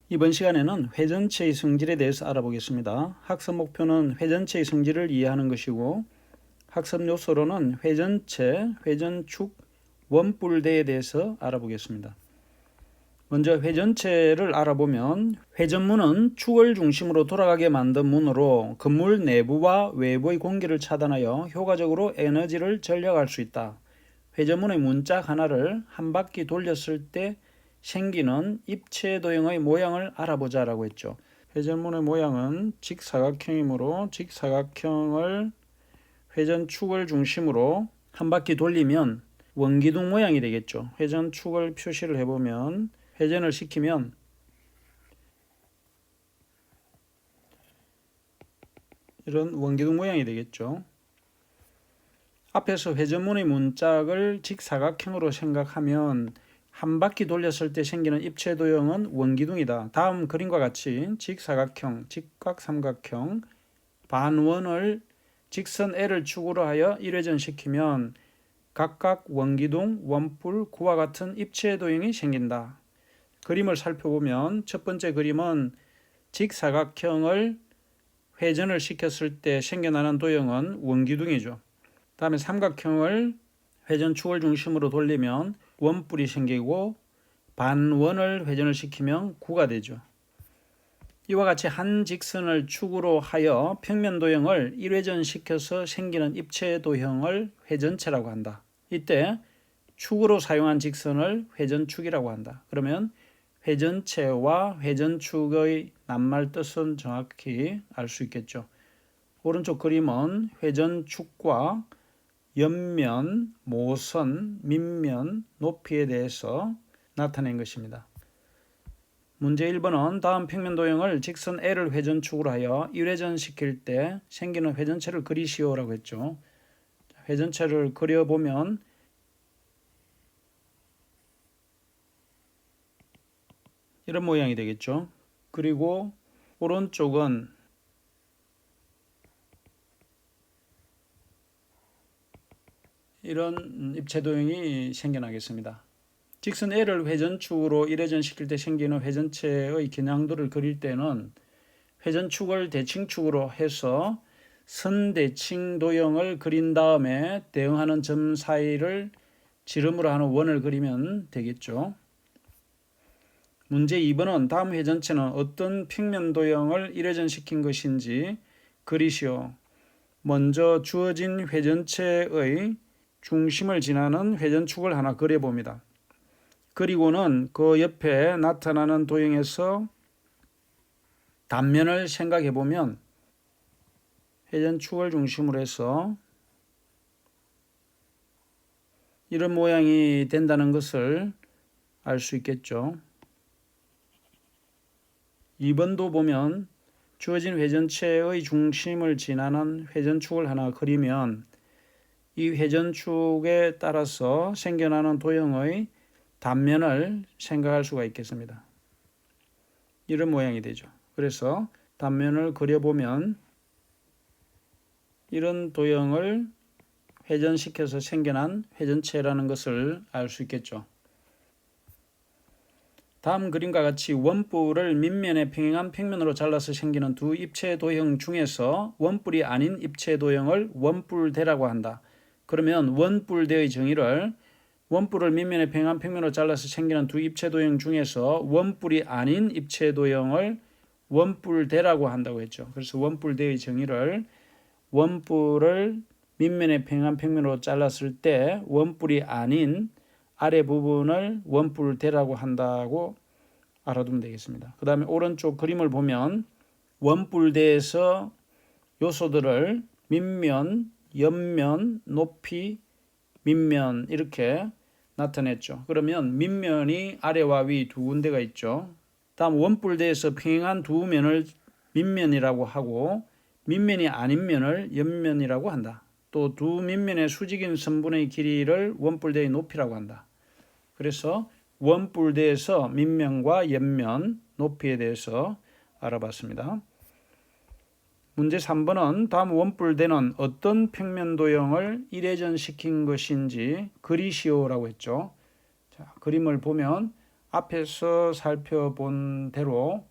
이번 시간에는 회전체의 성질에 대해서 알아보겠습니다. 학습 목표는 회전체의 성질을 이해하는 것이고 학습 요소로는 회전체, 회전축, 원뿔대에 대해서 알아보겠습니다. 먼저 회전체를 알아보면 회전문은 축을 중심으로 돌아가게 만든 문으로 건물 내부와 외부의 공기를 차단하여 효과적으로 에너지를 절약할 수 있다. 회전문의 문짝 하나를 한 바퀴 돌렸을 때 생기는 입체 도형의 모양을 알아보자 라고 했죠. 회전문의 모양은 직사각형이므로 직사각형을 회전축을 중심으로 한 바퀴 돌리면 원기둥 모양이 되겠죠. 회전축을 표시를 해보면 회전을 시키면 이런 원기둥 모양이 되겠죠. 앞에서 회전문의 문짝을 직사각형으로 생각하면 한 바퀴 돌렸을 때 생기는 입체 도형은 원기둥이다. 다음 그림과 같이 직사각형, 직각삼각형, 반원을 직선 L을 축으로 하여 1회전 시키면 각각 원기둥, 원뿔, 구와 같은 입체 도형이 생긴다. 그림을 살펴보면 첫 번째 그림은 직사각형을 회전을 시켰을 때 생겨나는 도형은 원기둥이죠. 다음에 삼각형을 회전축을 중심으로 돌리면 원뿔이 생기고 반원을 회전을 시키면 구가 되죠. 이와 같이 한 직선을 축으로 하여 평면 도형을 1회전 시켜서 생기는 입체 도형을 회전체라고 한다. 이때 축으로 사용한 직선을 회전축이라고 한다. 그러면 회전체와 회전축의 낱말 뜻은 정확히 알 수 있겠죠. 오른쪽 그림은 회전축과 옆면, 모선, 밑면, 높이에 대해서 나타낸 것입니다. 문제 1번은 다음 평면 도형을 직선 L을 회전축으로 하여 1회전 시킬 때 생기는 회전체를 그리시오라고 했죠. 회전체를 그려보면 이런 모양이 되겠죠. 그리고 오른쪽은 이런 입체 도형이 생겨나겠습니다. 직선 L을 회전축으로 1회전 시킬 때 생기는 회전체의 겨냥도를 그릴 때는 회전축을 대칭축으로 해서 선대칭 도형을 그린 다음에 대응하는 점 사이를 지름으로 하는 원을 그리면 되겠죠. 문제 2번은 다음 회전체는 어떤 평면 도형을 1회전 시킨 것인지 그리시오. 먼저 주어진 회전체의 중심을 지나는 회전축을 하나 그려봅니다. 그리고는 그 옆에 나타나는 도형에서 단면을 생각해 보면 회전축을 중심으로 해서 이런 모양이 된다는 것을 알 수 있겠죠. 2번도 보면 주어진 회전체의 중심을 지나는 회전축을 하나 그리면 이 회전축에 따라서 생겨나는 도형의 단면을 생각할 수가 있겠습니다. 이런 모양이 되죠. 그래서 단면을 그려보면 이런 도형을 회전시켜서 생겨난 회전체라는 것을 알 수 있겠죠. 다음 그림과 같이 원뿔을 밑면에 평행한 평면으로 잘라서 생기는 두 입체 도형 중에서 원뿔이 아닌 입체 도형을 원뿔대라고 한다. 그러면 원뿔대의 정의를 원뿔을 밑면에 평행한 평면으로 잘라서 생기는 두 입체 도형 중에서 원뿔이 아닌 입체 도형을 원뿔대라고 한다고 했죠. 그래서 원뿔대의 정의를 원뿔을 밑면에 평행한 평면으로 잘랐을 때 원뿔이 아닌 아래 부분을 원뿔대라고 한다고 알아두면 되겠습니다. 그 다음에 오른쪽 그림을 보면 원뿔대에서 요소들을 밑면, 옆면, 높이, 밑면 이렇게 나타냈죠. 그러면 밑면이 아래와 위 두 군데가 있죠. 다음 원뿔대에서 평행한 두 면을 밑면이라고 하고 밑면이 아닌 면을 옆면이라고 한다. 또 두 밑면의 수직인 선분의 길이를 원뿔대의 높이라고 한다. 그래서 원뿔대에서 밑면과 옆면, 높이에 대해서 알아봤습니다. 문제 3번은 다음 원뿔대는 어떤 평면 도형을 1회전 시킨 것인지 그리시오라고 했죠. 자, 그림을 보면 앞에서 살펴본 대로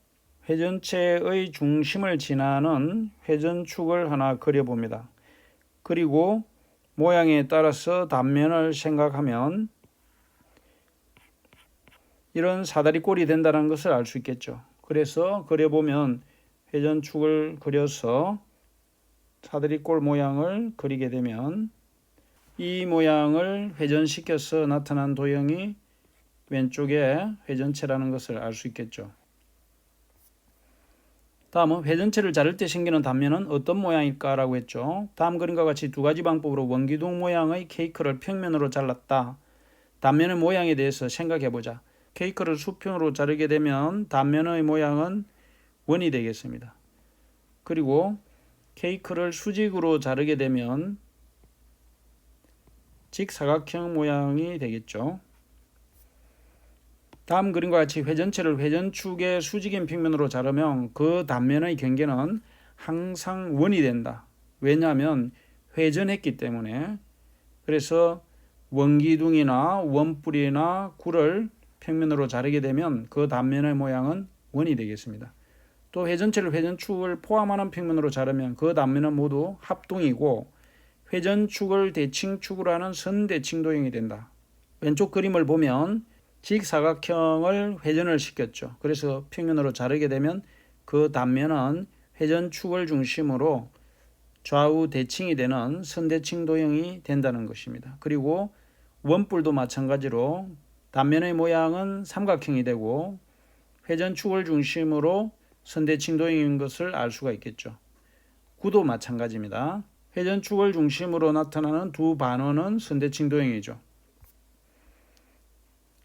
회전체의 중심을 지나는 회전축을 하나 그려봅니다. 그리고 모양에 따라서 단면을 생각하면 이런 사다리꼴이 된다는 것을 알 수 있겠죠. 그래서 그려보면 회전축을 그려서 사다리꼴 모양을 그리게 되면 이 모양을 회전시켜서 나타난 도형이 왼쪽에 회전체라는 것을 알 수 있겠죠. 다음은 회전체를 자를 때 생기는 단면은 어떤 모양일까라고 했죠. 다음 그림과 같이 두 가지 방법으로 원기둥 모양의 케이크를 평면으로 잘랐다. 단면의 모양에 대해서 생각해 보자. 케이크를 수평으로 자르게 되면 단면의 모양은 원이 되겠습니다. 그리고 케이크를 수직으로 자르게 되면 직사각형 모양이 되겠죠. 다음 그림과 같이 회전체를 회전축의 수직인 평면으로 자르면 그 단면의 경계는 항상 원이 된다. 왜냐하면 회전했기 때문에. 그래서 원기둥이나 원뿔이나 굴을 평면으로 자르게 되면 그 단면의 모양은 원이 되겠습니다. 또 회전체를 회전축을 포함하는 평면으로 자르면 그 단면은 모두 합동이고 회전축을 대칭축으로 하는 선대칭도형이 된다. 왼쪽 그림을 보면 직사각형을 회전을 시켰죠. 그래서 평면으로 자르게 되면 그 단면은 회전축을 중심으로 좌우 대칭이 되는 선대칭 도형이 된다는 것입니다. 그리고 원뿔도 마찬가지로 단면의 모양은 삼각형이 되고 회전축을 중심으로 선대칭 도형인 것을 알 수가 있겠죠. 구도 마찬가지입니다. 회전축을 중심으로 나타나는 두 반원은 선대칭 도형이죠.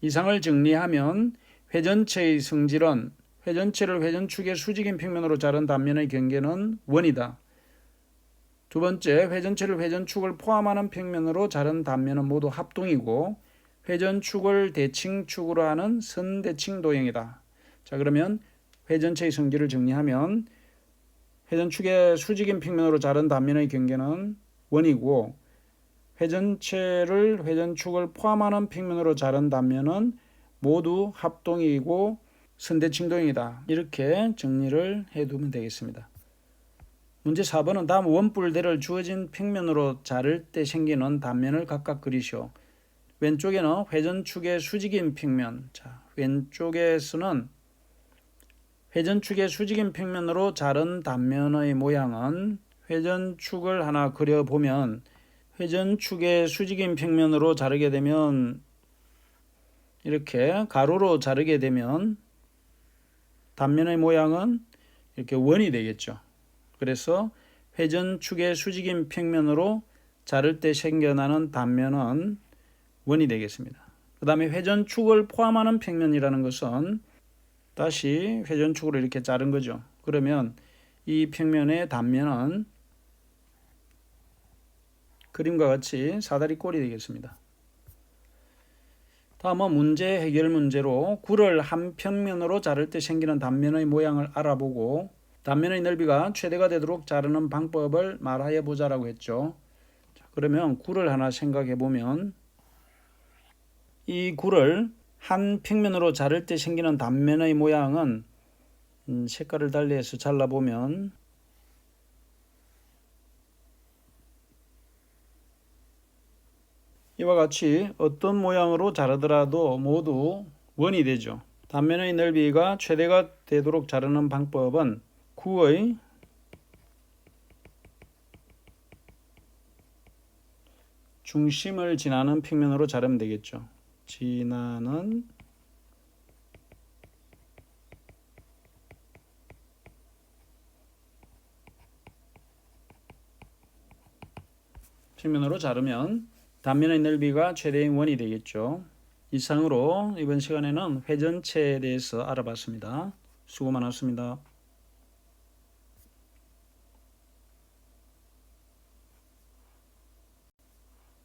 이상을 정리하면 회전체의 성질은 회전체를 회전축의 수직인 평면으로 자른 단면의 경계는 원이다. 두 번째, 회전체를 회전축을 포함하는 평면으로 자른 단면은 모두 합동이고 회전축을 대칭축으로 하는 선대칭 도형이다. 자, 그러면 회전체의 성질을 정리하면 회전축의 수직인 평면으로 자른 단면의 경계는 원이고 회전체를 회전축을 포함하는 평면으로 자른 단면은 모두 합동이고 선대칭도형이다. 이렇게 정리를 해두면 되겠습니다. 문제 4번은 다음 원뿔대를 주어진 평면으로 자를 때 생기는 단면을 각각 그리시오. 왼쪽에는 회전축의 수직인 평면. 자, 왼쪽에서는 회전축의 수직인 평면으로 자른 단면의 모양은 회전축을 하나 그려보면 회전축의 수직인 평면으로 자르게 되면 이렇게 가로로 자르게 되면 단면의 모양은 이렇게 원이 되겠죠. 그래서 회전축의 수직인 평면으로 자를 때 생겨나는 단면은 원이 되겠습니다. 그 다음에 회전축을 포함하는 평면이라는 것은 다시 회전축으로 이렇게 자른 거죠. 그러면 이 평면의 단면은 그림과 같이 사다리꼴이 되겠습니다. 다음은 문제 해결 문제로 굴을 한 평면으로 자를 때 생기는 단면의 모양을 알아보고 단면의 넓이가 최대가 되도록 자르는 방법을 말하여 보자라고 했죠. 자, 그러면 굴을 하나 생각해 보면 이 굴을 한 평면으로 자를 때 생기는 단면의 모양은 색깔을 달리해서 잘라보면 이와 같이 어떤 모양으로 자르더라도 모두 원이 되죠. 단면의 넓이가 최대가 되도록 자르는 방법은 구의 중심을 지나는 평면으로 자르면 되겠죠. 지나는 평면으로 자르면 단면의 넓이가 최대인 원이 되겠죠. 이상으로 이번 시간에는 회전체에 대해서 알아봤습니다. 수고 많았습니다.